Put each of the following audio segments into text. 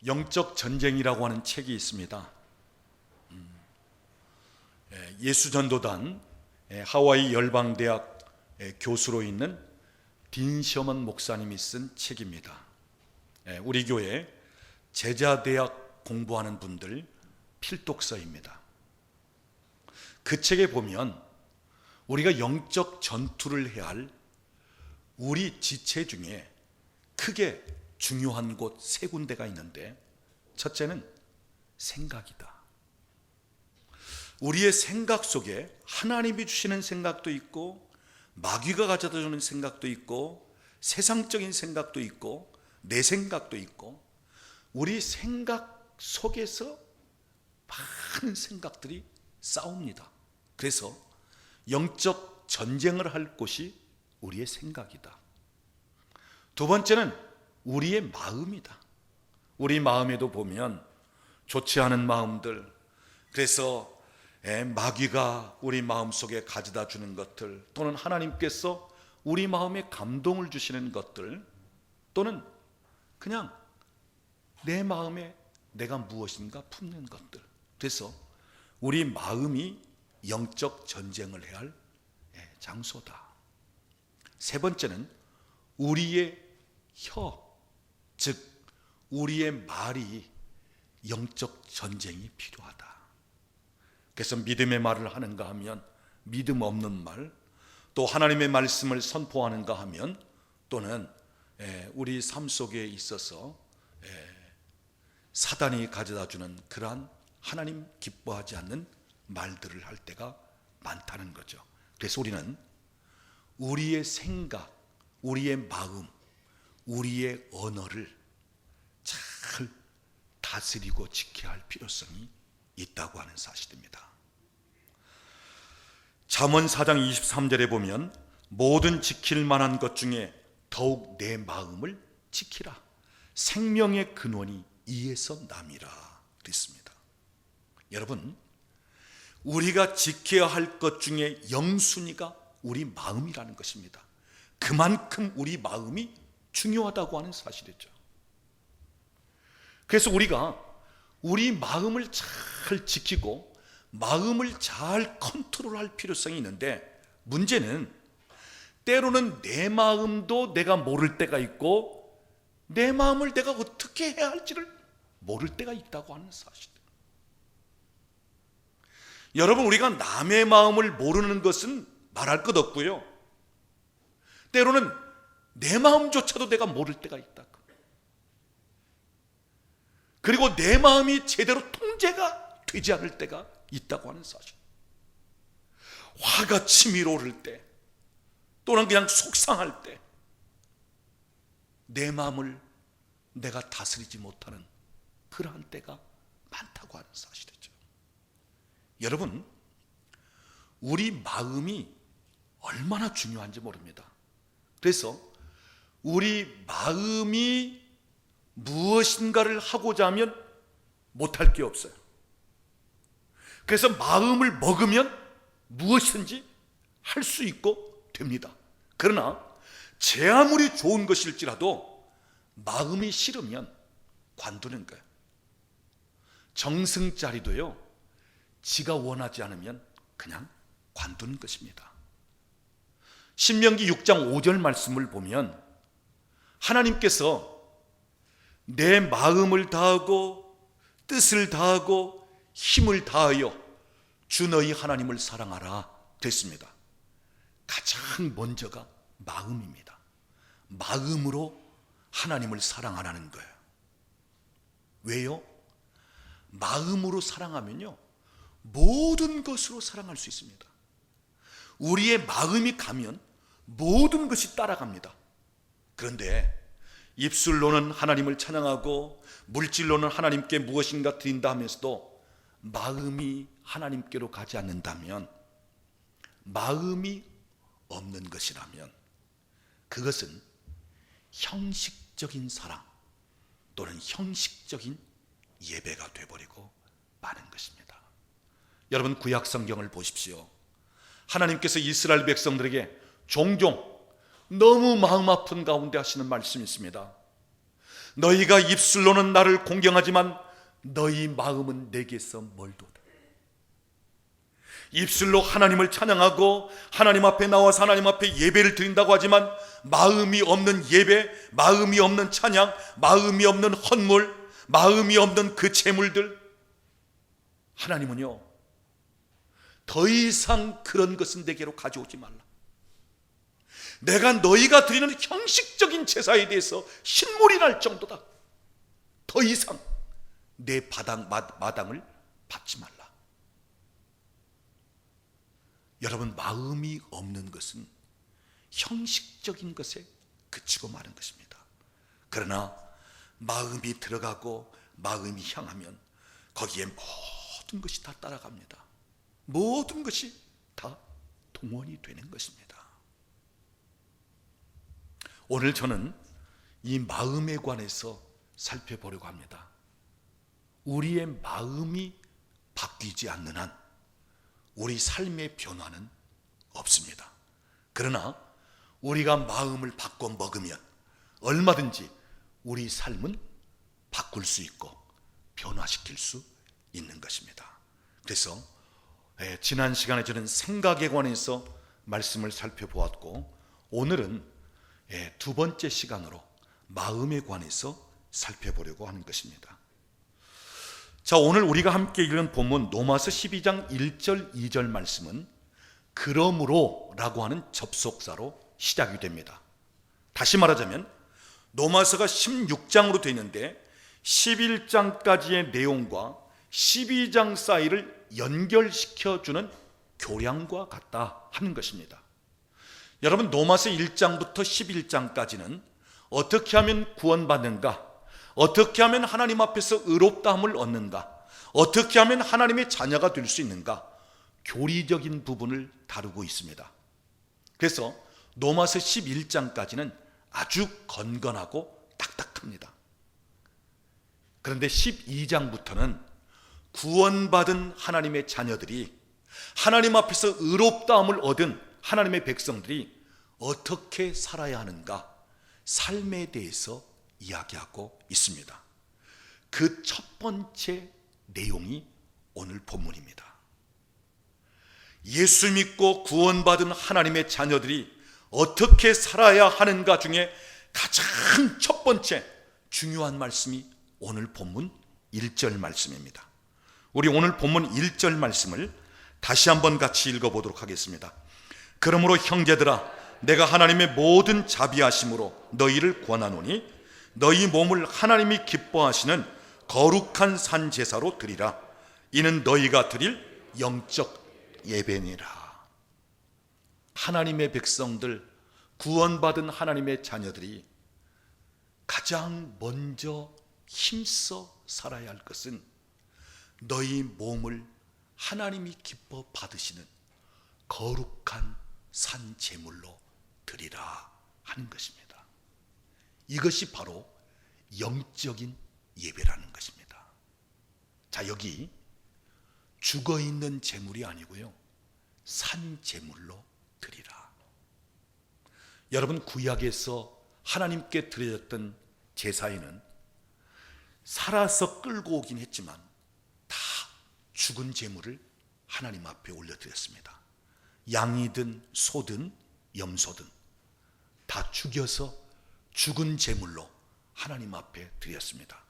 영적 전쟁이라고 하는 책이 있습니다. 예수전도단 하와이 열방대학 교수로 있는 딘 셔먼 목사님이 쓴 책입니다. 우리 교회 제자대학 공부하는 분들 필독서입니다. 그 책에 보면 우리가 영적 전투를 해야 할 우리 지체 중에 크게 중요한 곳 세 군데가 있는데, 첫째는 생각이다. 우리의 생각 속에 하나님이 주시는 생각도 있고, 마귀가 가져다 주는 생각도 있고, 세상적인 생각도 있고, 내 생각도 있고, 우리 생각 속에서 많은 생각들이 싸웁니다. 그래서 영적 전쟁을 할 곳이 우리의 생각이다. 두 번째는 우리의 마음이다. 우리 마음에도 보면 좋지 않은 마음들, 그래서 마귀가 우리 마음속에 가져다 주는 것들, 또는 하나님께서 우리 마음에 감동을 주시는 것들, 또는 그냥 내 마음에 내가 무엇인가 품는 것들. 그래서 우리 마음이 영적 전쟁을 해야 할 장소다. 세 번째는 우리의 혀, 즉 우리의 말이 영적 전쟁이 필요하다. 그래서 믿음의 말을 하는가 하면 믿음 없는 말, 또 하나님의 말씀을 선포하는가 하면, 또는 우리 삶 속에 있어서 사단이 가져다주는 그러한 하나님 기뻐하지 않는 말들을 할 때가 많다는 거죠. 그래서 우리는 우리의 생각, 우리의 마음, 우리의 언어를 잘 다스리고 지켜야 할 필요성이 있다고 하는 사실입니다. 잠언 4장 23절에 보면 모든 지킬 만한 것 중에 더욱 내 마음을 지키라. 생명의 근원이 이에서 남이라 그랬습니다. 여러분, 우리가 지켜야 할 것 중에 영순위가 우리 마음이라는 것입니다. 그만큼 우리 마음이 중요하다고 하는 사실이죠. 그래서 우리가 우리 마음을 잘 지키고 마음을 잘 컨트롤할 필요성이 있는데, 문제는 때로는 내 마음도 내가 모를 때가 있고, 내 마음을 내가 어떻게 해야 할지를 모를 때가 있다고 하는 사실. 여러분, 우리가 남의 마음을 모르는 것은 말할 것 없고요, 때로는 내 마음조차도 내가 모를 때가 있다. 그리고 내 마음이 제대로 통제가 되지 않을 때가 있다고 하는 사실. 화가 치밀어 오를 때, 또는 그냥 속상할 때 내 마음을 내가 다스리지 못하는 그러한 때가 많다고 하는 사실이죠. 여러분, 우리 마음이 얼마나 중요한지 모릅니다. 그래서 우리 마음이 무엇인가를 하고자 하면 못할 게 없어요. 그래서 마음을 먹으면 무엇이든지 할 수 있고 됩니다. 그러나 제 아무리 좋은 것일지라도 마음이 싫으면 관두는 거예요. 정승짜리도요, 지가 원하지 않으면 그냥 관두는 것입니다. 신명기 6장 5절 말씀을 보면 하나님께서 내 마음을 다하고 뜻을 다하고 힘을 다하여 주 너희 하나님을 사랑하라 됐습니다. 가장 먼저가 마음입니다. 마음으로 하나님을 사랑하라는 거예요. 왜요? 마음으로 사랑하면요, 모든 것으로 사랑할 수 있습니다. 우리의 마음이 가면 모든 것이 따라갑니다. 그런데 입술로는 하나님을 찬양하고 물질로는 하나님께 무엇인가 드린다 하면서도 마음이 하나님께로 가지 않는다면, 마음이 없는 것이라면 그것은 형식적인 사랑 또는 형식적인 예배가 되어버리고 마는 것입니다. 여러분, 구약 성경을 보십시오. 하나님께서 이스라엘 백성들에게 종종 너무 마음 아픈 가운데 하시는 말씀이 있습니다. 너희가 입술로는 나를 공경하지만 너희 마음은 내게서 멀도다. 입술로 하나님을 찬양하고 하나님 앞에 나와서 하나님 앞에 예배를 드린다고 하지만 마음이 없는 예배, 마음이 없는 찬양, 마음이 없는 헌물, 마음이 없는 그 재물들, 하나님은요, 더 이상 그런 것은 내게로 가져오지 말라. 내가 너희가 드리는 형식적인 제사에 대해서 신물이 날 정도다. 더 이상 내 마당을 받지 말라. 여러분, 마음이 없는 것은 형식적인 것에 그치고 마는 것입니다. 그러나 마음이 들어가고 마음이 향하면 거기에 모든 것이 다 따라갑니다. 모든 것이 다 동원이 되는 것입니다. 오늘 저는 이 마음에 관해서 살펴보려고 합니다. 우리의 마음이 바뀌지 않는 한 우리 삶의 변화는 없습니다. 그러나 우리가 마음을 바꿔 먹으면 얼마든지 우리 삶은 바꿀 수 있고 변화시킬 수 있는 것입니다. 그래서 지난 시간에 저는 생각에 관해서 말씀을 살펴보았고, 오늘은 두 번째 시간으로 마음에 관해서 살펴보려고 하는 것입니다. 자, 오늘 우리가 함께 읽은 본문 로마서 12장 1절 2절 말씀은 그러므로 라고 하는 접속사로 시작이 됩니다. 다시 말하자면 로마서가 16장으로 되어 있는데 11장까지의 내용과 12장 사이를 연결시켜주는 교량과 같다 하는 것입니다. 여러분, 로마서 1장부터 11장까지는 어떻게 하면 구원받는가, 어떻게 하면 하나님 앞에서 의롭다함을 얻는가, 어떻게 하면 하나님의 자녀가 될 수 있는가, 교리적인 부분을 다루고 있습니다. 그래서 로마서 11장까지는 아주 건건하고 딱딱합니다. 그런데 12장부터는 구원받은 하나님의 자녀들이, 하나님 앞에서 의롭다함을 얻은 하나님의 백성들이 어떻게 살아야 하는가, 삶에 대해서 이야기하고 있습니다. 그 첫 번째 내용이 오늘 본문입니다. 예수 믿고 구원받은 하나님의 자녀들이 어떻게 살아야 하는가 중에 가장 첫 번째 중요한 말씀이 오늘 본문 1절 말씀입니다. 우리 오늘 본문 1절 말씀을 다시 한번 같이 읽어보도록 하겠습니다. 그러므로 형제들아, 내가 하나님의 모든 자비하심으로 너희를 권하노니 너희 몸을 하나님이 기뻐하시는 거룩한 산 제사로 드리라. 이는 너희가 드릴 영적 예배니라. 하나님의 백성들, 구원받은 하나님의 자녀들이 가장 먼저 힘써 살아야 할 것은 너희 몸을 하나님이 기뻐 받으시는 거룩한 산 제물로 드리라 하는 것입니다. 이것이 바로 영적인 예배라는 것입니다. 자, 여기 죽어있는 제물이 아니고요, 산 제물로 드리라. 여러분, 구약에서 하나님께 드려졌던 제사에는 살아서 끌고 오긴 했지만 다 죽은 제물을 하나님 앞에 올려드렸습니다. 양이든 소든 염소든 다 죽여서 죽은 제물로 하나님 앞에 드렸습니다.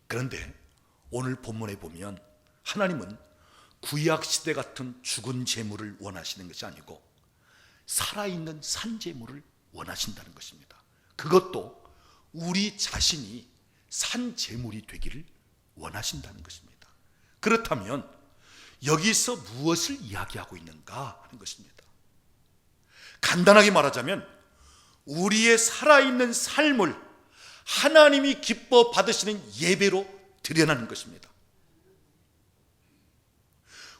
그런데 오늘 본문에 보면 하나님은 구약시대 같은 죽은 제물을 원하시는 것이 아니고 살아있는 산 제물을 원하신다는 것입니다. 그것도 우리 자신이 산 제물이 되기를 원하신다는 것입니다. 그렇다면 여기서 무엇을 이야기하고 있는가 하는 것입니다. 간단하게 말하자면 우리의 살아있는 삶을 하나님이 기뻐 받으시는 예배로 드려나는 것입니다.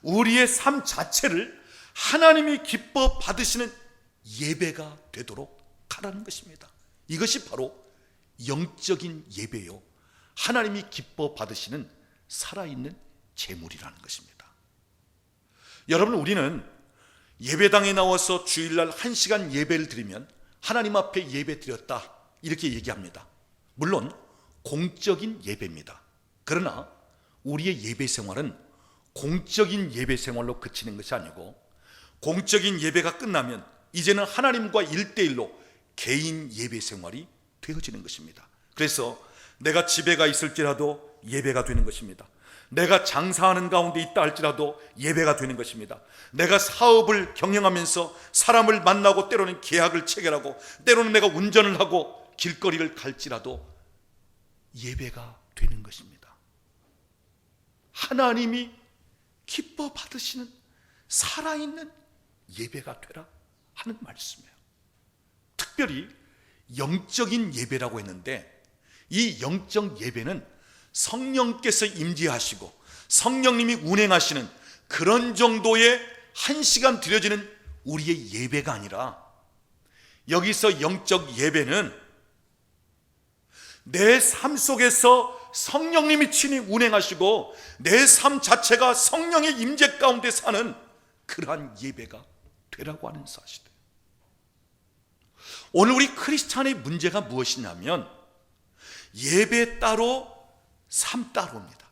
우리의 삶 자체를 하나님이 기뻐 받으시는 예배가 되도록 하라는 것입니다. 이것이 바로 영적인 예배요, 하나님이 기뻐 받으시는 살아있는 제물이라는 것입니다. 여러분, 우리는 예배당에 나와서 주일날 1시간 예배를 드리면 하나님 앞에 예배 드렸다 이렇게 얘기합니다. 물론 공적인 예배입니다. 그러나 우리의 예배 생활은 공적인 예배 생활로 그치는 것이 아니고, 공적인 예배가 끝나면 이제는 하나님과 1대1로 개인 예배 생활이 되어지는 것입니다. 그래서 내가 집에 가 있을지라도 예배가 되는 것입니다. 내가 장사하는 가운데 있다 할지라도 예배가 되는 것입니다. 내가 사업을 경영하면서 사람을 만나고 때로는 계약을 체결하고 때로는 내가 운전을 하고 길거리를 갈지라도 예배가 되는 것입니다. 하나님이 기뻐 받으시는 살아있는 예배가 되라 하는 말씀이에요. 특별히 영적인 예배라고 했는데, 이 영적 예배는 성령께서 임재하시고 성령님이 운행하시는 그런 정도의 1시간 드려지는 우리의 예배가 아니라, 여기서 영적 예배는 내 삶 속에서 성령님이 친히 운행하시고 내 삶 자체가 성령의 임재 가운데 사는 그러한 예배가 되라고 하는 사실이에요. 오늘 우리 크리스찬의 문제가 무엇이냐면, 예배 따로 삶 따로입니다.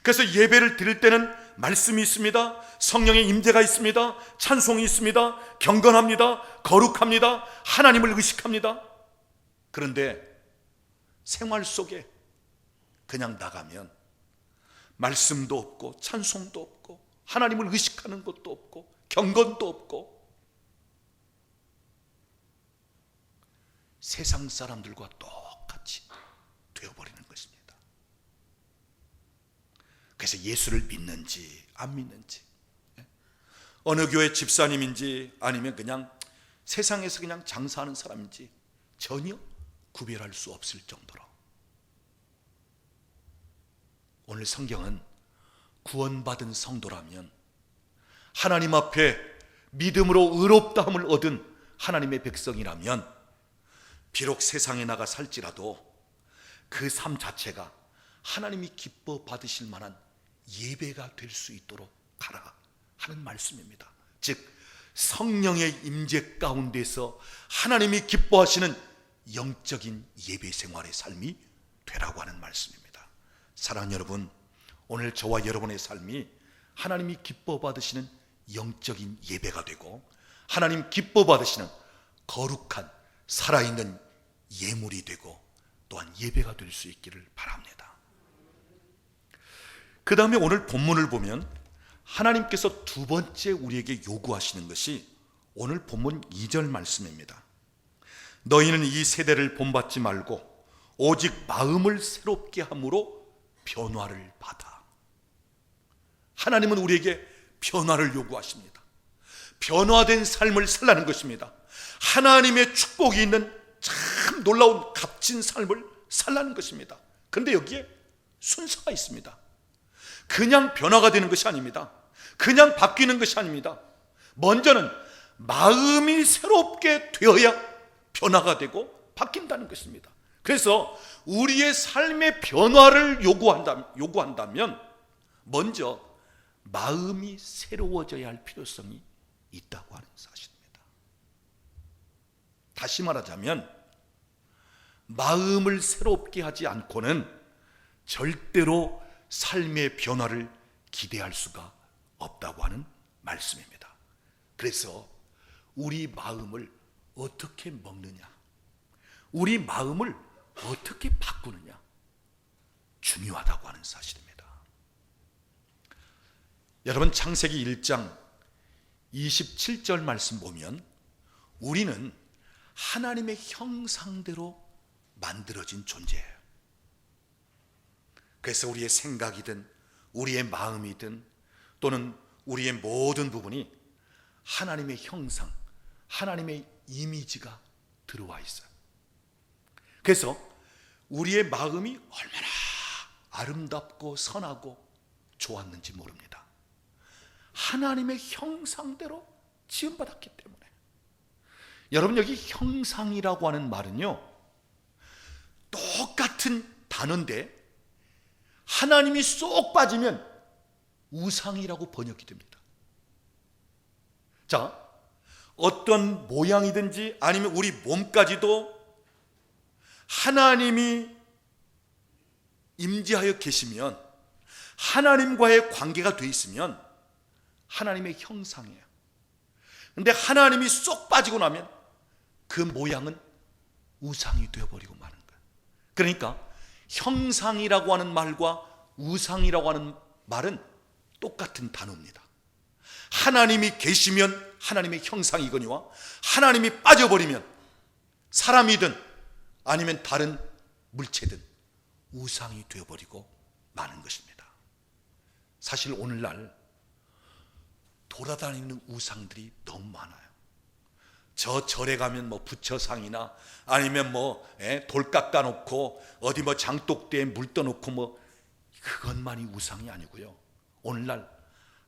그래서 예배를 드릴 때는 말씀이 있습니다. 성령의 임재가 있습니다. 찬송이 있습니다. 경건합니다. 거룩합니다. 하나님을 의식합니다. 그런데 생활 속에 그냥 나가면 말씀도 없고 찬송도 없고 하나님을 의식하는 것도 없고 경건도 없고 세상 사람들과 똑같이 되어버리는 것입니다. 그래서 예수를 믿는지 안 믿는지, 어느 교회 집사님인지 아니면 그냥 세상에서 그냥 장사하는 사람인지 전혀 구별할 수 없을 정도로, 오늘 성경은 구원받은 성도라면, 하나님 앞에 믿음으로 의롭다함을 얻은 하나님의 백성이라면, 비록 세상에 나가 살지라도 그 삶 자체가 하나님이 기뻐 받으실 만한 예배가 될 수 있도록 가라 하는 말씀입니다. 즉 성령의 임재 가운데서 하나님이 기뻐하시는 영적인 예배 생활의 삶이 되라고 하는 말씀입니다. 사랑하는 여러분, 오늘 저와 여러분의 삶이 하나님이 기뻐 받으시는 영적인 예배가 되고 하나님 기뻐 받으시는 거룩한 살아있는 예물이 되고 또한 예배가 될 수 있기를 바랍니다. 그 다음에 오늘 본문을 보면 하나님께서 두 번째 우리에게 요구하시는 것이 오늘 본문 2절 말씀입니다. 너희는 이 세대를 본받지 말고 오직 마음을 새롭게 함으로 변화를 받아. 하나님은 우리에게 변화를 요구하십니다. 변화된 삶을 살라는 것입니다. 하나님의 축복이 있는 참 놀라운 값진 삶을 살라는 것입니다. 그런데 여기에 순서가 있습니다. 그냥 변화가 되는 것이 아닙니다. 그냥 바뀌는 것이 아닙니다. 먼저는 마음이 새롭게 되어야 변화가 되고 바뀐다는 것입니다. 그래서 우리의 삶의 변화를 요구한다면 먼저 마음이 새로워져야 할 필요성이 있다고 하는 사실입니다. 다시 말하자면 마음을 새롭게 하지 않고는 절대로 삶의 변화를 기대할 수가 없다고 하는 말씀입니다. 그래서 우리 마음을 어떻게 먹느냐, 우리 마음을 어떻게 바꾸느냐 중요하다고 하는 사실입니다. 여러분, 창세기 1장 27절 말씀 보면 우리는 하나님의 형상대로 만들어진 존재예요. 그래서 우리의 생각이든 우리의 마음이든 또는 우리의 모든 부분이 하나님의 형상, 하나님의 이미지가 들어와 있어요. 그래서 우리의 마음이 얼마나 아름답고 선하고 좋았는지 모릅니다. 하나님의 형상대로 지음받았기 때문에. 여러분, 여기 형상이라고 하는 말은요, 똑같은 단어인데 하나님이 쏙 빠지면 우상이라고 번역이 됩니다. 자, 어떤 모양이든지 아니면 우리 몸까지도 하나님이 임재하여 계시면, 하나님과의 관계가 돼 있으면 하나님의 형상이에요. 근데 하나님이 쏙 빠지고 나면 그 모양은 우상이 되어버리고 마는 거예요. 그러니까 형상이라고 하는 말과 우상이라고 하는 말은 똑같은 단어입니다. 하나님이 계시면 하나님의 형상이거니와, 하나님이 빠져버리면 사람이든 아니면 다른 물체든 우상이 되어버리고 마는 것입니다. 사실 오늘날 돌아다니는 우상들이 너무 많아요. 저 절에 가면 뭐 부처상이나 아니면 돌 깎아 놓고 어디 장독대에 물 떠놓고 그것만이 우상이 아니고요. 오늘날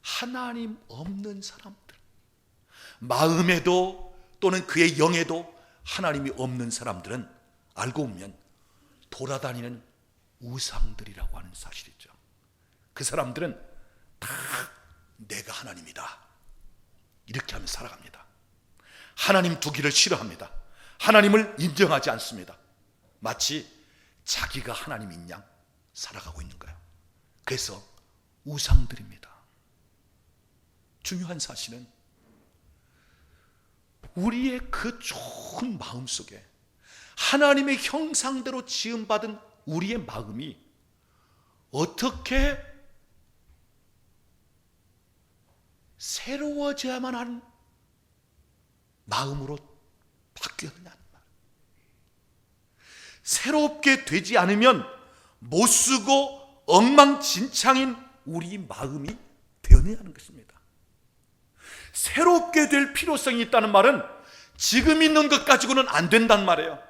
하나님 없는 사람들, 마음에도 또는 그의 영에도 하나님이 없는 사람들은 알고 보면 돌아다니는 우상들이라고 하는 사실이죠. 그 사람들은 다 내가 하나님이다 이렇게 하며 살아갑니다. 하나님 두기를 싫어합니다. 하나님을 인정하지 않습니다. 마치 자기가 하나님인 양 살아가고 있는 거예요. 그래서 우상들입니다. 중요한 사실은 우리의 그 좋은 마음 속에 하나님의 형상대로 지음받은 우리의 마음이 어떻게 새로워져야만 하는 마음으로 바뀌었느냐는 말. 새롭게 되지 않으면 못쓰고 엉망진창인 우리 마음이 되어내야 하는 것입니다. 새롭게 될 필요성이 있다는 말은 지금 있는 것 가지고는 안 된단 말이에요.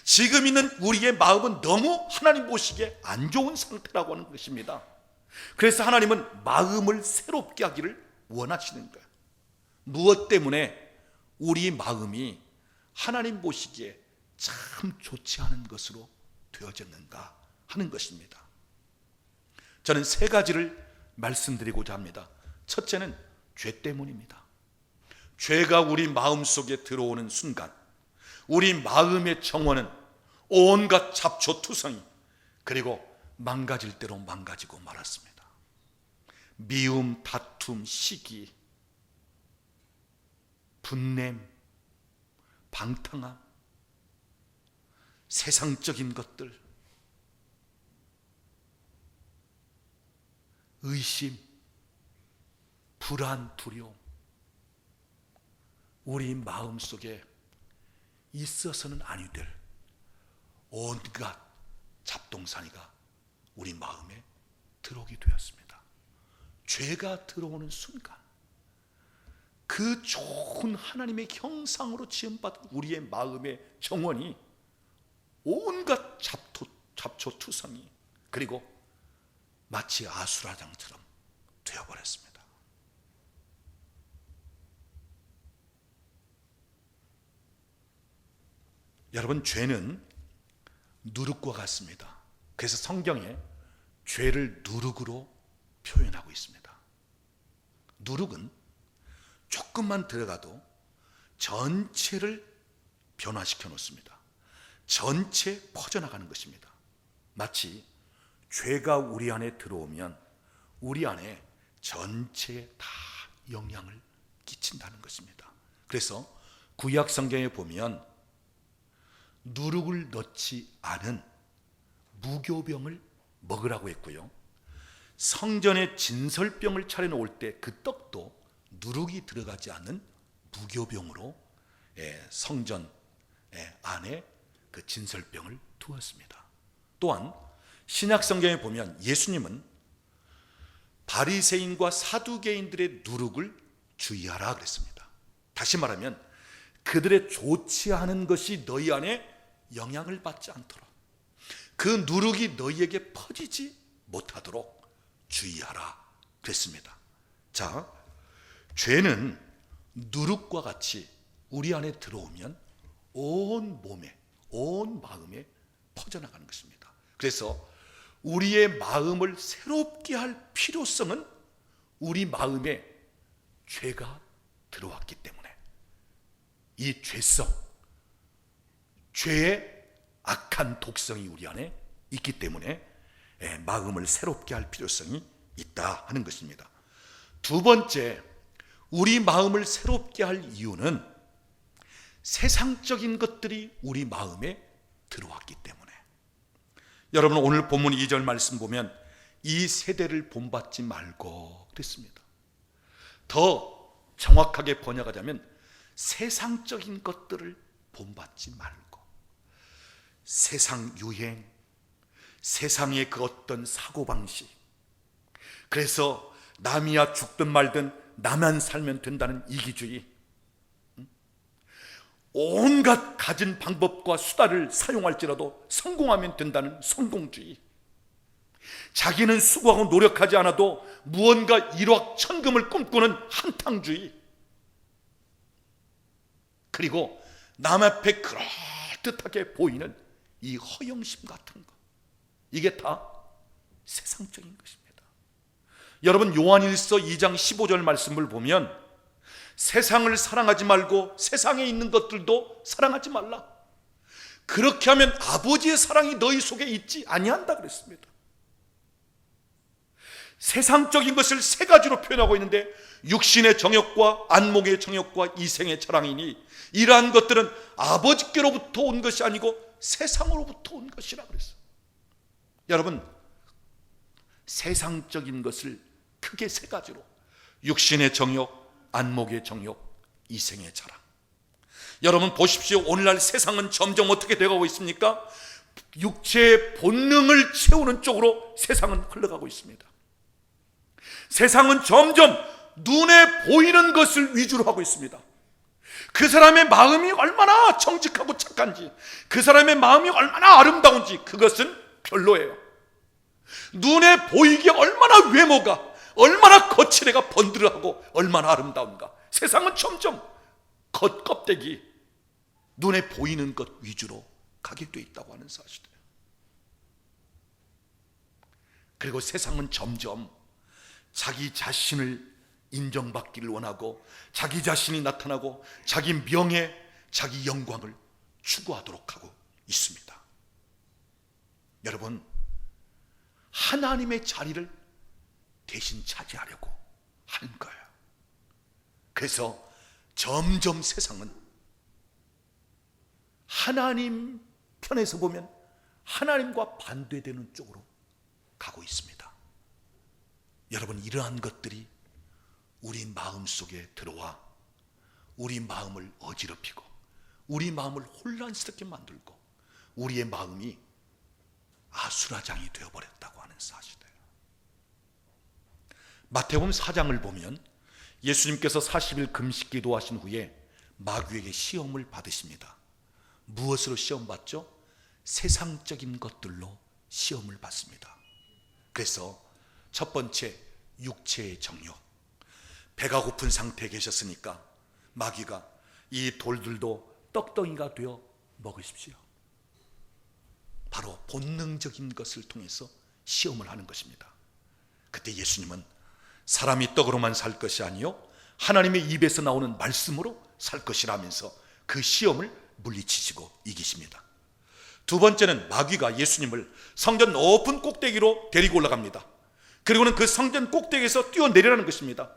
지금 있는 우리의 마음은 너무 하나님 보시기에 안 좋은 상태라고 하는 것입니다. 그래서 하나님은 마음을 새롭게 하기를 원하시는 거예요. 무엇 때문에 우리 마음이 하나님 보시기에 참 좋지 않은 것으로 되어졌는가 하는 것입니다. 저는 세 가지를 말씀드리고자 합니다. 첫째는 죄 때문입니다. 죄가 우리 마음속에 들어오는 순간 우리 마음의 정원은 온갖 잡초투성이 그리고 망가질 대로 망가지고 말았습니다. 미움, 다툼, 시기, 분냄, 방탕함, 세상적인 것들, 의심, 불안, 두려움, 우리 마음속에 있어서는 아니 될 온갖 잡동사니가 우리 마음에 들어오게 되었습니다. 죄가 들어오는 순간 그 좋은 하나님의 형상으로 지음받은 우리의 마음의 정원이 온갖 잡초투성이 그리고 마치 아수라장처럼 되어버렸습니다. 여러분, 죄는 누룩과 같습니다. 그래서 성경에 죄를 누룩으로 표현하고 있습니다. 누룩은 조금만 들어가도 전체를 변화시켜 놓습니다. 전체 퍼져나가는 것입니다. 마치 죄가 우리 안에 들어오면 우리 안에 전체에 다 영향을 끼친다는 것입니다. 그래서 구약 성경에 보면 누룩을 넣지 않은 무교병을 먹으라고 했고요. 성전에 진설병을 차려놓을 때 그 떡도 누룩이 들어가지 않는 무교병으로 성전 안에 그 진설병을 두었습니다. 또한 신약 성경에 보면 예수님은 바리새인과 사두개인들의 누룩을 주의하라 그랬습니다. 다시 말하면 그들의 좋지 않은 것이 너희 안에 영향을 받지 않도록, 그 누룩이 너희에게 퍼지지 못하도록 주의하라 그랬습니다. 자, 죄는 누룩과 같이 우리 안에 들어오면 온 몸에, 온 마음에 퍼져나가는 것입니다. 그래서 우리의 마음을 새롭게 할 필요성은 우리 마음에 죄가 들어왔기 때문에 이 죄성, 죄의 악한 독성이 우리 안에 있기 때문에 마음을 새롭게 할 필요성이 있다 하는 것입니다. 두 번째, 우리 마음을 새롭게 할 이유는 세상적인 것들이 우리 마음에 들어왔기 때문에. 여러분, 오늘 본문 2절 말씀 보면 이 세대를 본받지 말고 그랬습니다. 더 정확하게 번역하자면 세상적인 것들을 본받지 말고, 세상 유행, 세상의 그 어떤 사고방식, 그래서 남이야 죽든 말든 나만 살면 된다는 이기주의, 온갖 가진 방법과 수단을 사용할지라도 성공하면 된다는 성공주의, 자기는 수고하고 노력하지 않아도 무언가 일확천금을 꿈꾸는 한탕주의, 그리고 남 앞에 그럴듯하게 보이는 이 허영심 같은 것, 이게 다 세상적인 것입니다. 여러분, 요한일서 2장 15절 말씀을 보면 세상을 사랑하지 말고 세상에 있는 것들도 사랑하지 말라. 그렇게 하면 아버지의 사랑이 너희 속에 있지 아니한다 그랬습니다. 세상적인 것을 세 가지로 표현하고 있는데, 육신의 정욕과 안목의 정욕과 이생의 자랑이니 이러한 것들은 아버지께로부터 온 것이 아니고 세상으로부터 온 것이라 그랬어요. 여러분, 세상적인 것을 크게 세 가지로, 육신의 정욕, 안목의 정욕, 이생의 자랑. 여러분 보십시오. 오늘날 세상은 점점 어떻게 되어가고 있습니까? 육체의 본능을 채우는 쪽으로 세상은 흘러가고 있습니다. 세상은 점점 눈에 보이는 것을 위주로 하고 있습니다. 그 사람의 마음이 얼마나 정직하고 착한지, 그 사람의 마음이 얼마나 아름다운지 그것은 별로예요. 눈에 보이기에 얼마나 외모가, 얼마나 거칠애가 번들어하고 얼마나 아름다운가. 세상은 점점 겉껍데기, 눈에 보이는 것 위주로 가게 돼 있다고 하는 사실이에요. 그리고 세상은 점점 자기 자신을 인정받기를 원하고, 자기 자신이 나타나고 자기 명예, 자기 영광을 추구하도록 하고 있습니다. 여러분, 하나님의 자리를 대신 차지하려고 하는 거예요. 그래서 점점 세상은 하나님 편에서 보면 하나님과 반대되는 쪽으로 가고 있습니다. 여러분, 이러한 것들이 우리 마음 속에 들어와 우리 마음을 어지럽히고 우리 마음을 혼란스럽게 만들고 우리의 마음이 아수라장이 되어버렸다고 하는 사실이에요. 마태복음 4장을 보면 예수님께서 40일 금식 기도하신 후에 마귀에게 시험을 받으십니다. 무엇으로 시험 받죠? 세상적인 것들로 시험을 받습니다. 그래서 첫 번째, 육체의 정욕. 배가 고픈 상태에 계셨으니까 마귀가 이 돌들도 떡덩이가 되어 먹으십시오. 바로 본능적인 것을 통해서 시험을 하는 것입니다. 그때 예수님은 사람이 떡으로만 살 것이 아니요 하나님의 입에서 나오는 말씀으로 살 것이라면서 그 시험을 물리치시고 이기십니다. 두 번째는 마귀가 예수님을 성전 높은 꼭대기로 데리고 올라갑니다. 그리고는 그 성전 꼭대기에서 뛰어내리라는 것입니다.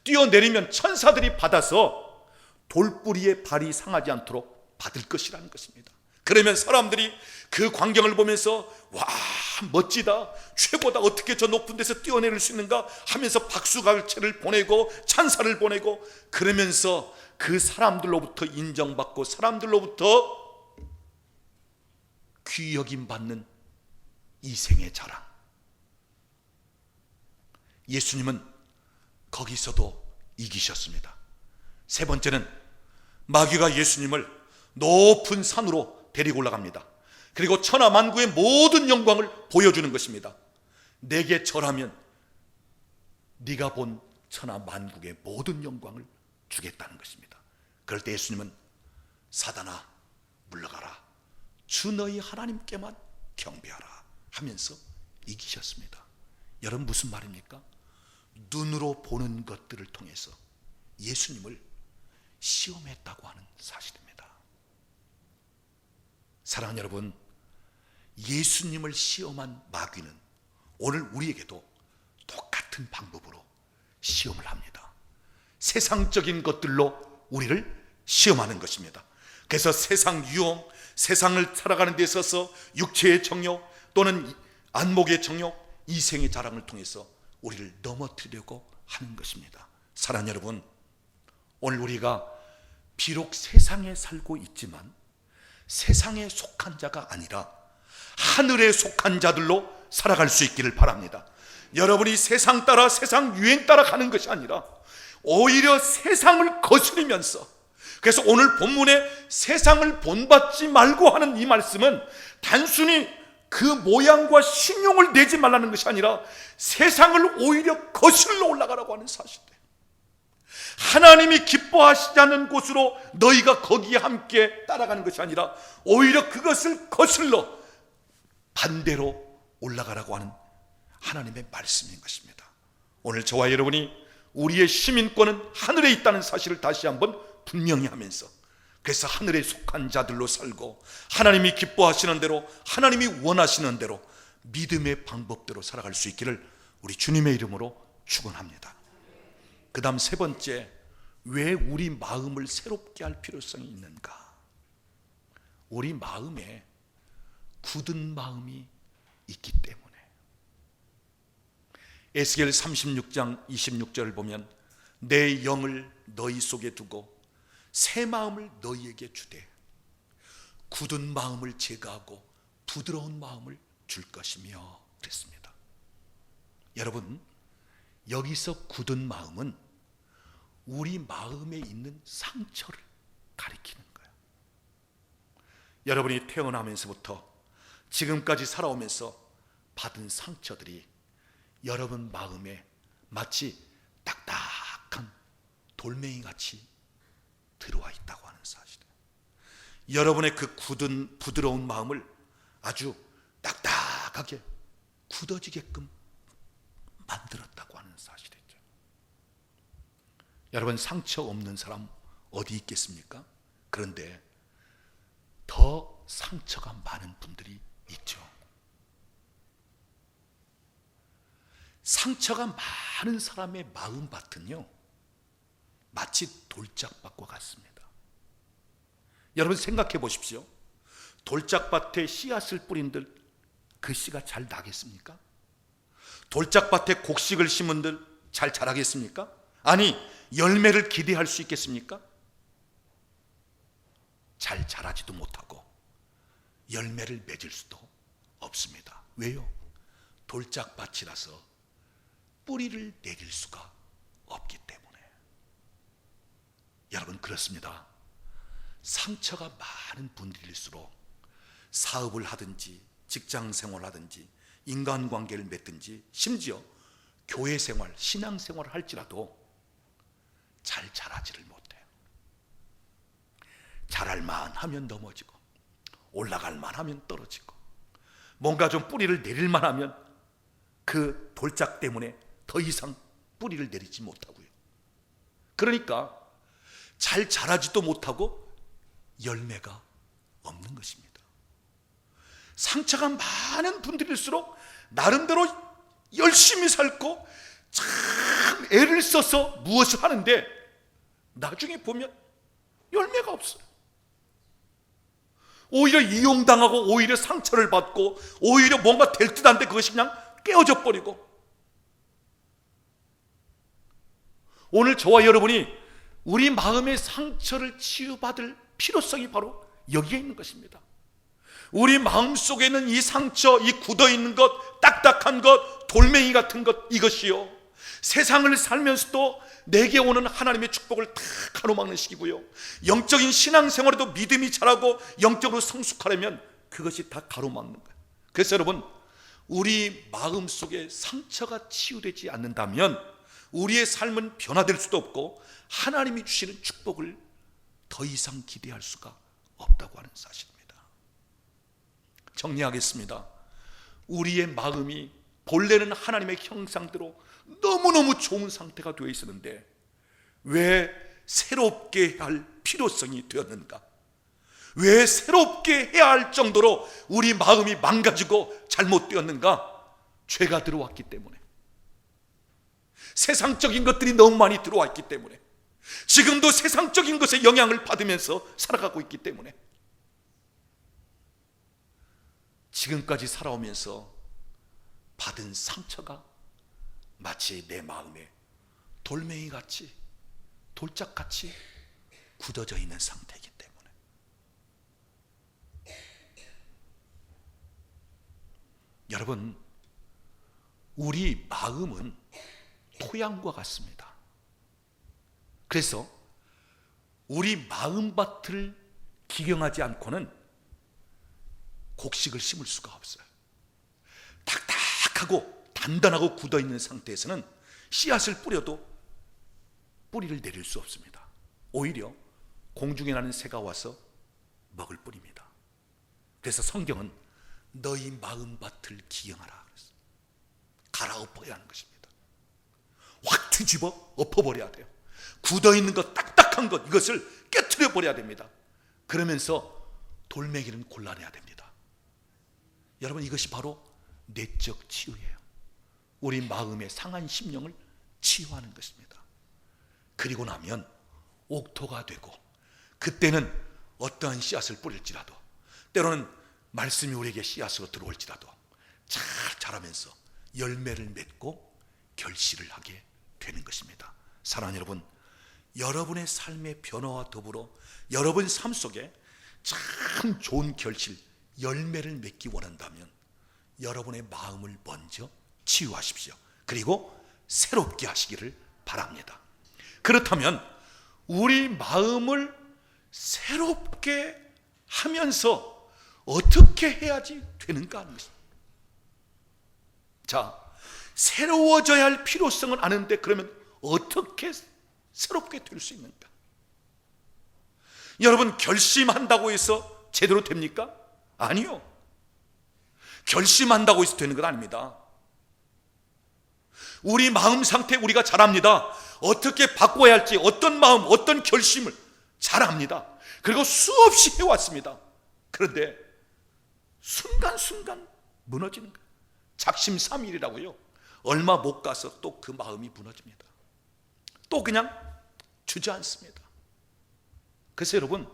뛰어내리면 천사들이 받아서 돌뿌리에 발이 상하지 않도록 받을 것이라는 것입니다. 그러면 사람들이 그 광경을 보면서 와, 멋지다, 최고다, 어떻게 저 높은 데서 뛰어내릴 수 있는가 하면서 박수갈채를 보내고 찬사를 보내고, 그러면서 그 사람들로부터 인정받고 사람들로부터 귀여김 받는 이생의 자랑. 예수님은 거기서도 이기셨습니다. 세 번째는 마귀가 예수님을 높은 산으로 데리고 올라갑니다. 그리고 천하 만국의 모든 영광을 보여주는 것입니다. 내게 절하면 네가 본 천하 만국의 모든 영광을 주겠다는 것입니다. 그럴 때 예수님은 사단아 물러가라, 주 너희 하나님께만 경배하라 하면서 이기셨습니다. 여러분, 무슨 말입니까? 눈으로 보는 것들을 통해서 예수님을 시험했다고 하는 사실입니다. 사랑하는 여러분, 예수님을 시험한 마귀는 오늘 우리에게도 똑같은 방법으로 시험을 합니다. 세상적인 것들로 우리를 시험하는 것입니다. 그래서 세상 유혹, 세상을 살아가는 데 있어서 육체의 정욕 또는 안목의 정욕, 이생의 자랑을 통해서 우리를 넘어뜨리려고 하는 것입니다. 사랑하는 여러분, 오늘 우리가 비록 세상에 살고 있지만 세상에 속한 자가 아니라 하늘에 속한 자들로 살아갈 수 있기를 바랍니다. 여러분이 세상 따라 세상 유행 따라 가는 것이 아니라 오히려 세상을 거스르면서, 그래서 오늘 본문에 세상을 본받지 말고 하는 이 말씀은 단순히 그 모양과 신용을 내지 말라는 것이 아니라 세상을 오히려 거슬러 올라가라고 하는 사실이에요. 하나님이 기뻐하시지 않는 곳으로 너희가 거기에 함께 따라가는 것이 아니라 오히려 그것을 거슬러 반대로 올라가라고 하는 하나님의 말씀인 것입니다. 오늘 저와 여러분이 우리의 시민권은 하늘에 있다는 사실을 다시 한번 분명히 하면서, 그래서 하늘에 속한 자들로 살고 하나님이 기뻐하시는 대로, 하나님이 원하시는 대로 믿음의 방법대로 살아갈 수 있기를 우리 주님의 이름으로 축원합니다. 그 다음 세 번째, 왜 우리 마음을 새롭게 할 필요성이 있는가? 우리 마음에 굳은 마음이 있기 때문에. 에스겔 36장 26절을 보면 내 영을 너희 속에 두고 새 마음을 너희에게 주되 굳은 마음을 제거하고 부드러운 마음을 줄 것이며 그랬습니다. 여러분, 여기서 굳은 마음은 우리 마음에 있는 상처를 가리키는 거예요. 여러분이 태어나면서부터 지금까지 살아오면서 받은 상처들이 여러분 마음에 마치 딱딱한 돌멩이 같이 들어와 있다고 하는 사실이에요. 여러분의 그 굳은 부드러운 마음을 아주 딱딱하게 굳어지게끔 만들었다고 하는 사실이죠. 여러분, 상처 없는 사람 어디 있겠습니까? 그런데 더 상처가 많은 분들이 있죠. 상처가 많은 사람의 마음밭은요, 마치 돌짝밭과 같습니다. 여러분 생각해 보십시오. 돌짝밭에 씨앗을 뿌린들 그 씨가 잘 나겠습니까? 돌짝밭에 곡식을 심은들 잘 자라겠습니까? 아니, 열매를 기대할 수 있겠습니까? 잘 자라지도 못하고 열매를 맺을 수도 없습니다. 왜요? 돌짝밭이라서 뿌리를 내릴 수가 없기 때문에. 여러분, 그렇습니다. 상처가 많은 분들일수록 사업을 하든지 직장 생활을 하든지 인간관계를 맺든지 심지어 교회 생활, 신앙 생활을 할지라도 잘 자라지를 못해요. 자랄만 하면 넘어지고 올라갈만 하면 떨어지고 뭔가 좀 뿌리를 내릴만 하면 그 돌짝 때문에 더 이상 뿌리를 내리지 못하고요. 그러니까 잘 자라지도 못하고 열매가 없는 것입니다. 상처가 많은 분들일수록 나름대로 열심히 살고 참 애를 써서 무엇을 하는데 나중에 보면 열매가 없어요. 오히려 이용당하고 오히려 상처를 받고 오히려 뭔가 될 듯한데 그것이 그냥 깨어져 버리고. 오늘 저와 여러분이 우리 마음의 상처를 치유받을 필요성이 바로 여기에 있는 것입니다. 우리 마음속에 있는 이 상처, 이 굳어있는 것, 딱딱한 것, 돌멩이 같은 것, 이것이요, 세상을 살면서도 내게 오는 하나님의 축복을 다 가로막는 시기고요, 영적인 신앙생활에도 믿음이 자라고 영적으로 성숙하려면 그것이 다 가로막는 거예요. 그래서 여러분, 우리 마음속에 상처가 치유되지 않는다면 우리의 삶은 변화될 수도 없고 하나님이 주시는 축복을 더 이상 기대할 수가 없다고 하는 사실입니다. 정리하겠습니다. 우리의 마음이 본래는 하나님의 형상대로 너무너무 좋은 상태가 되어 있었는데 왜 새롭게 할 필요성이 되었는가? 왜 새롭게 해야 할 정도로 우리 마음이 망가지고 잘못되었는가? 죄가 들어왔기 때문에, 세상적인 것들이 너무 많이 들어왔기 때문에, 지금도 세상적인 것에 영향을 받으면서 살아가고 있기 때문에, 지금까지 살아오면서 받은 상처가 마치 내 마음에 돌멩이같이, 돌짝같이 굳어져 있는 상태이기 때문에, 여러분, 우리 마음은 토양과 같습니다. 그래서 우리 마음밭을 기경하지 않고는 곡식을 심을 수가 없어요. 딱딱하고 단단하고 굳어있는 상태에서는 씨앗을 뿌려도 뿌리를 내릴 수 없습니다. 오히려 공중에 나는 새가 와서 먹을 뿐입니다. 그래서 성경은 너희 마음밭을 기경하라 그랬어요. 갈아엎어야 하는 것입니다. 확 뒤집어 엎어버려야 돼요. 굳어있는 것, 딱딱한 것, 이것을 깨트려 버려야 됩니다. 그러면서 돌멩이는 골라내야 됩니다. 여러분, 이것이 바로 내적 치유예요. 우리 마음의 상한 심령을 치유하는 것입니다. 그리고 나면 옥토가 되고, 그때는 어떠한 씨앗을 뿌릴지라도, 때로는 말씀이 우리에게 씨앗으로 들어올지라도 잘 자라면서 열매를 맺고 결실을 하게 되는 것입니다. 사랑하는 여러분, 여러분의 삶의 변화와 더불어 여러분 삶 속에 참 좋은 결실, 열매를 맺기 원한다면 여러분의 마음을 먼저 치유하십시오. 그리고 새롭게 하시기를 바랍니다. 그렇다면 우리 마음을 새롭게 하면서 어떻게 해야지 되는가 하는 것입니다. 자, 새로워져야 할 필요성은 아는데, 그러면 어떻게 새롭게 될 수 있는가? 여러분, 결심한다고 해서 제대로 됩니까? 아니요. 결심한다고 해서 되는 건 아닙니다. 우리 마음 상태 우리가 잘 압니다. 어떻게 바꿔야 할지, 어떤 마음, 어떤 결심을 잘 압니다. 그리고 수없이 해왔습니다. 그런데 순간순간 무너지는 거예요. 작심삼일이라고요. 얼마 못 가서 또 그 마음이 무너집니다. 또 그냥 주저앉습니다. 그래서 여러분,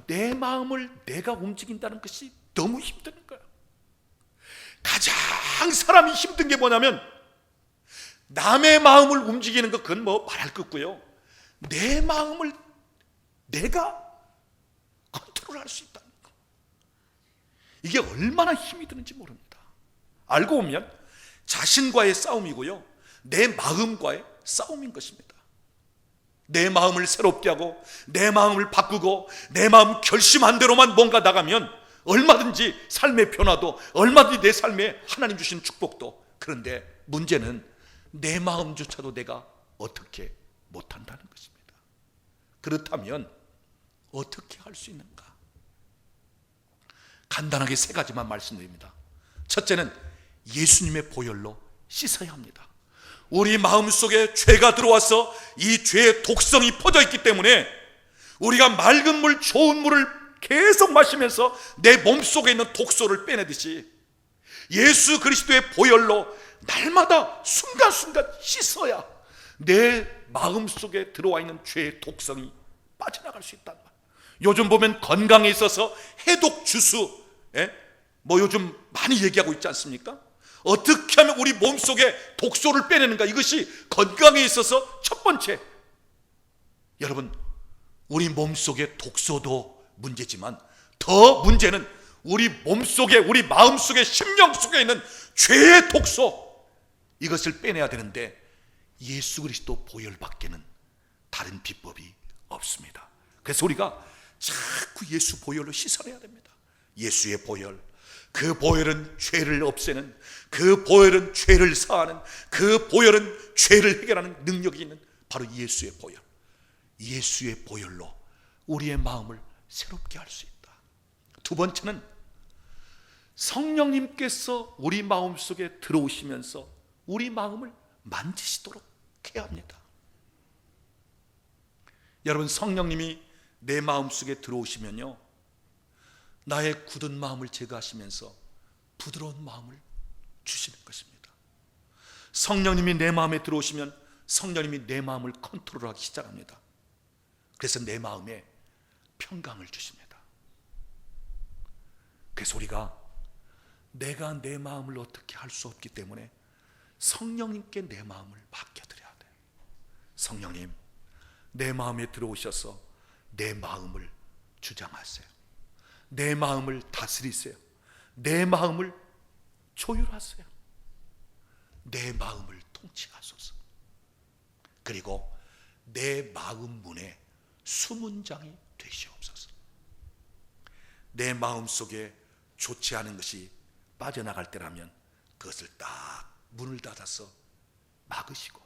내 마음을 내가 움직인다는 것이 너무 힘든 거예요. 가장 사람이 힘든 게 뭐냐면, 남의 마음을 움직이는 것, 그건 뭐 말할 것 없고요, 내 마음을 내가 컨트롤할 수 있다는 거, 이게 얼마나 힘이 드는지 모릅니다. 알고 보면 자신과의 싸움이고요, 내 마음과의 싸움인 것입니다. 내 마음을 새롭게 하고 내 마음을 바꾸고 내 마음 결심한 대로만 뭔가 나가면 얼마든지 삶의 변화도, 얼마든지 내 삶에 하나님 주신 축복도, 그런데 문제는 내 마음조차도 내가 어떻게 못한다는 것입니다. 그렇다면 어떻게 할 수 있는가? 간단하게 세 가지만 말씀드립니다. 첫째는 예수님의 보혈로 씻어야 합니다. 우리 마음속에 죄가 들어와서 이 죄의 독성이 퍼져 있기 때문에 우리가 맑은 물, 좋은 물을 계속 마시면서 내 몸속에 있는 독소를 빼내듯이 예수 그리스도의 보혈로 날마다 순간순간 씻어야 내 마음속에 들어와 있는 죄의 독성이 빠져나갈 수 있다는 거예요. 요즘 보면 건강에 있어서 해독 주스, 뭐 요즘 많이 얘기하고 있지 않습니까? 어떻게 하면 우리 몸속에 독소를 빼내는가, 이것이 건강에 있어서 첫 번째. 여러분, 우리 몸속에 독소도 문제지만 더 문제는 우리 몸속에, 우리 마음속에, 심령 속에 있는 죄의 독소, 이것을 빼내야 되는데 예수 그리스도 보혈밖에는 다른 비법이 없습니다. 그래서 우리가 자꾸 예수 보혈로 씻어내야 됩니다. 예수의 보혈, 그 보혈은 죄를 없애는, 그 보혈은 죄를 사하는, 그 보혈은 죄를 해결하는 능력이 있는 바로 예수의 보혈. 예수의 보혈로 우리의 마음을 새롭게 할 수 있다. 두 번째는 성령님께서 우리 마음속에 들어오시면서 우리 마음을 만지시도록 해야 합니다. 여러분, 성령님이 내 마음속에 들어오시면요, 나의 굳은 마음을 제거하시면서 부드러운 마음을 주시는 것입니다. 성령님이 내 마음에 들어오시면 성령님이 내 마음을 컨트롤하기 시작합니다. 그래서 내 마음에 평강을 주십니다. 그래서 우리가 내가 내 마음을 어떻게 할 수 없기 때문에 성령님께 내 마음을 맡겨드려야 돼요. 성령님, 내 마음에 들어오셔서 내 마음을 주장하세요. 내 마음을 다스리세요. 내 마음을 조율하세요. 내 마음을 통치하소서. 그리고 내 마음 문에 수문장이 되시옵소서. 내 마음 속에 좋지 않은 것이 빠져나갈 때라면 그것을 딱 문을 닫아서 막으시고,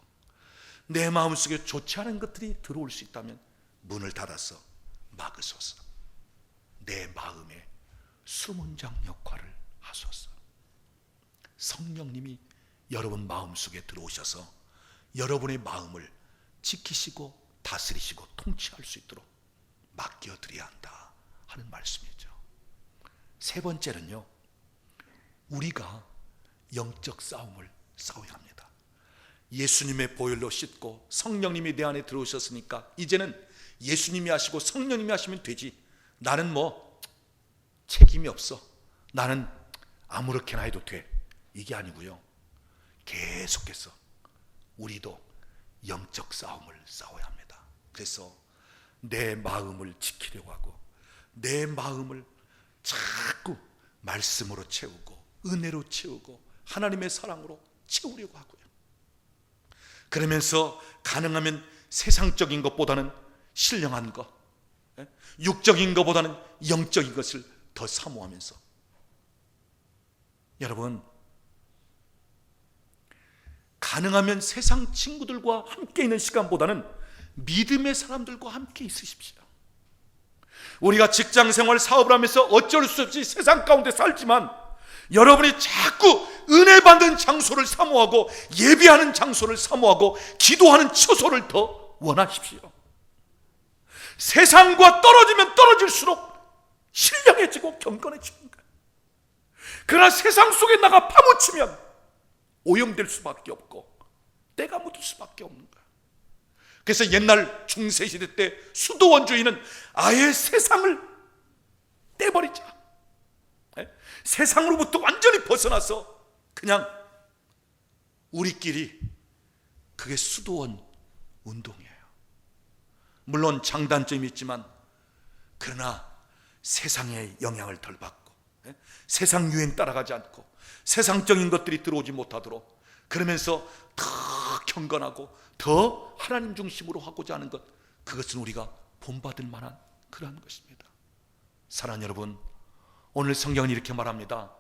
내 마음 속에 좋지 않은 것들이 들어올 수 있다면 문을 닫아서 막으소서. 내 마음에 수문장 역할을 하소서. 성령님이 여러분 마음 속에 들어오셔서 여러분의 마음을 지키시고 다스리시고 통치할 수 있도록 맡겨드려야 한다 하는 말씀이죠. 세 번째는요, 우리가 영적 싸움을 싸워야 합니다. 예수님의 보혈로 씻고 성령님이 내 안에 들어오셨으니까 이제는 예수님이 하시고 성령님이 하시면 되지, 나는 책임이 없어, 나는 아무렇게나 해도 돼, 이게 아니고요, 계속해서 우리도 영적 싸움을 싸워야 합니다. 그래서 내 마음을 지키려고 하고 내 마음을 자꾸 말씀으로 채우고 은혜로 채우고 하나님의 사랑으로 채우려고 하고요. 그러면서 가능하면 세상적인 것보다는 신령한 것, 육적인 것보다는 영적인 것을 더 사모하면서, 여러분, 가능하면 세상 친구들과 함께 있는 시간보다는 믿음의 사람들과 함께 있으십시오. 우리가 직장생활 사업을 하면서 어쩔 수 없이 세상 가운데 살지만 여러분이 자꾸 은혜 받는 장소를 사모하고 예배하는 장소를 사모하고 기도하는 처소를 더 원하십시오. 세상과 떨어지면 떨어질수록 신령해지고 경건해지는 거예요. 그러나 세상 속에 나가 파묻히면 오염될 수밖에 없고 때가 묻을 수밖에 없는 거예요. 그래서 옛날 중세시대 때 수도원주의는 아예 세상을 떼버리자, 세상으로부터 완전히 벗어나서 그냥 우리끼리, 그게 수도원 운동이에요. 물론 장단점이 있지만 그러나 세상의 영향을 덜 받고 세상 유행 따라가지 않고 세상적인 것들이 들어오지 못하도록, 그러면서 더 경건하고 더 하나님 중심으로 하고자 하는 것, 그것은 우리가 본받을 만한 그러한 것입니다. 사랑하는 여러분, 오늘 성경은 이렇게 말합니다.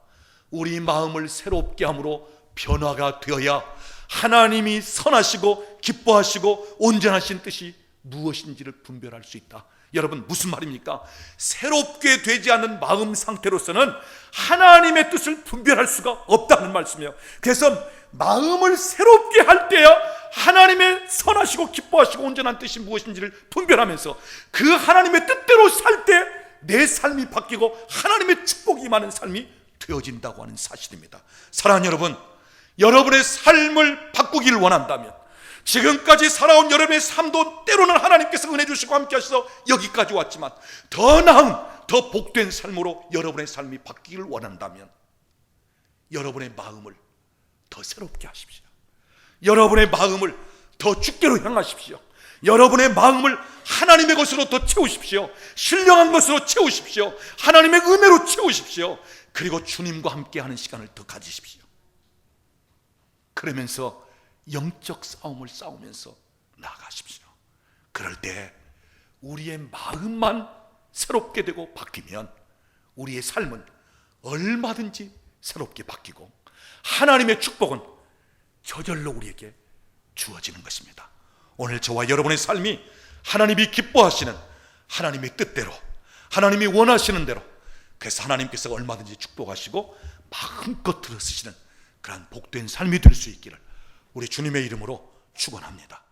우리 마음을 새롭게 함으로 변화가 되어야 하나님이 선하시고 기뻐하시고 온전하신 뜻이 무엇인지를 분별할 수 있다. 여러분, 무슨 말입니까? 새롭게 되지 않는 마음 상태로서는 하나님의 뜻을 분별할 수가 없다는 말씀이에요. 그래서 마음을 새롭게 할 때야 하나님의 선하시고 기뻐하시고 온전한 뜻이 무엇인지를 분별하면서 그 하나님의 뜻대로 살 때 내 삶이 바뀌고 하나님의 축복이 임하는 삶이 되어진다고 하는 사실입니다. 사랑하는 여러분, 여러분의 삶을 바꾸기를 원한다면, 지금까지 살아온 여러분의 삶도 때로는 하나님께서 은혜 주시고 함께 하셔서 여기까지 왔지만 더 나은, 더 복된 삶으로 여러분의 삶이 바뀌기를 원한다면 여러분의 마음을 더 새롭게 하십시오. 여러분의 마음을 더 주께로 향하십시오. 여러분의 마음을 하나님의 것으로 더 채우십시오. 신령한 것으로 채우십시오. 하나님의 은혜로 채우십시오. 그리고 주님과 함께하는 시간을 더 가지십시오. 그러면서 영적 싸움을 싸우면서 나아가십시오. 그럴 때 우리의 마음만 새롭게 되고 바뀌면 우리의 삶은 얼마든지 새롭게 바뀌고 하나님의 축복은 저절로 우리에게 주어지는 것입니다. 오늘 저와 여러분의 삶이 하나님이 기뻐하시는 하나님의 뜻대로, 하나님이 원하시는 대로, 그래서 하나님께서 얼마든지 축복하시고 마음껏 들어쓰시는 그런 복된 삶이 될 수 있기를 우리 주님의 이름으로 축원합니다.